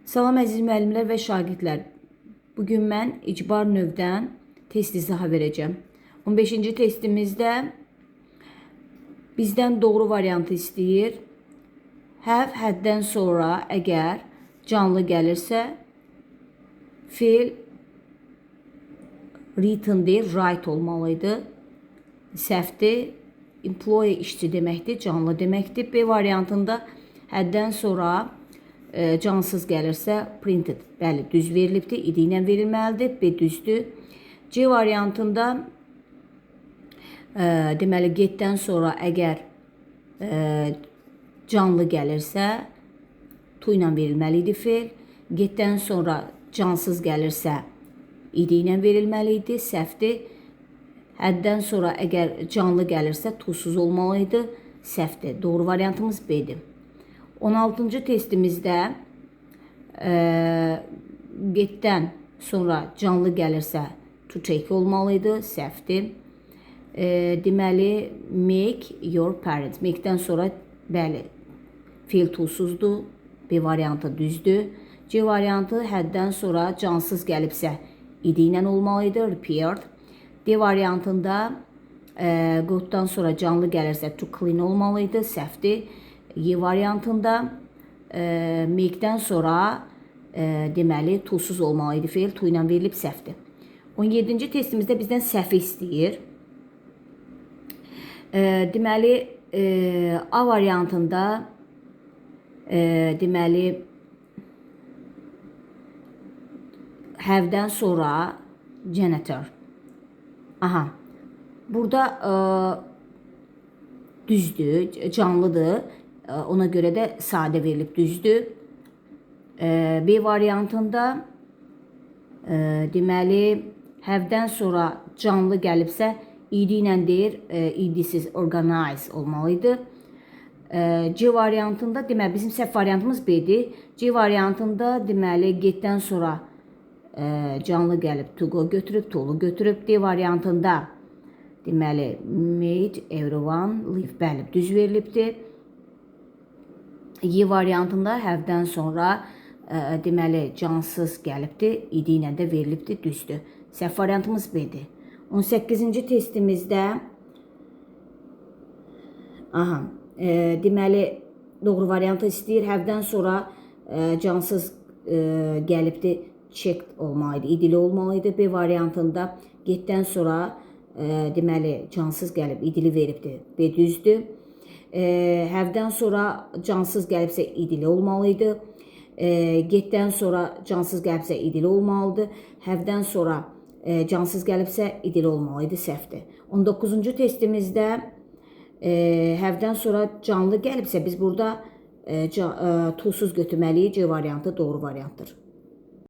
Salam əziz müəllimlər və şagirdlər. Bugün mən icbar növdən test izahı verəcəm. 15-ci testimizdə bizdən doğru variantı istəyir. Have həddən sonra əgər canlı gəlirsə, fiil written deyil, write olmalıydı. Səhvdir. Employee işçi deməkdir, canlı deməkdir. B variantında həddən sonra cansız gəlirsə printed. Bəli, düz verilibdir. İdi ilə verilməlidir. B düzdür. C variantında deməli getdən sonra əgər canlı gəlirsə to ilə verilməli idi fe'l. Getdən sonra cansız gəlirsə idi ilə verilməli idi. Səhvdir. Həddən sonra əgər canlı gəlirsə tusuz olmalı idi. Səhvdir. Doğru variantımız B'dir. 16-cı testimizdə getdən sonra canlı gəlirsə to take olmalıydı. Səhvdir. Deməli, make your parents. Make'dən sonra bəli, fiil tusuzdur. B variantı düzdür. C variantı həddən sonra cansız gəlibsə idi ilə olmalıydı. Repaired. D variantında gotdan sonra canlı gəlirsə to clean olmalıydı. Səhvdir. Y variantında make'dən sonra deməli tusuz olmalıydı fe'l. To ilə verilib səhvdir. 17-ci testimizdə bizdən səhvi istəyir. Deməli A variantında deməli have-dən sonra janitor. Aha. Burada düzdür, canlıdır. Ona görə də sadə verilib düzdür. B variantında deməli have-dən sonra canlı gəlibsə id ilə deyir, idsiz organize olmalıydı. C variantında deməli bizim səhv variantımız B'dir. C variantında deməli getdən sonra canlı gəlib to go götürüb, to'lu götürüb. D variantında deməli made everyone live, bəli, düz verilibdir. Y variantında have-dən sonra deməli cansız gəlibdir, idi ilə də verilibdir, düzdür. Səhv variantımız B'dir. 18-ci testimizdə deməli doğru variantı istəyir. Have-dən sonra cansız gəlibdir, checked olmalıydı, idili olmalıydı. B variantında getdən sonra deməli cansız gəlib, idili veribdir. B düzdür. Have-dən sonra cansız gəlibsə idili olmalıydı. Getdən sonra cansız gəlibsə idili olmalıdır. Have-dən sonra cansız gəlibsə idili olmalıydı. Səhvdir. 19-cu testimizdə have-dən sonra canlı gəlibsə biz burada tusuz götürməliyik. C variantı doğru variantdır.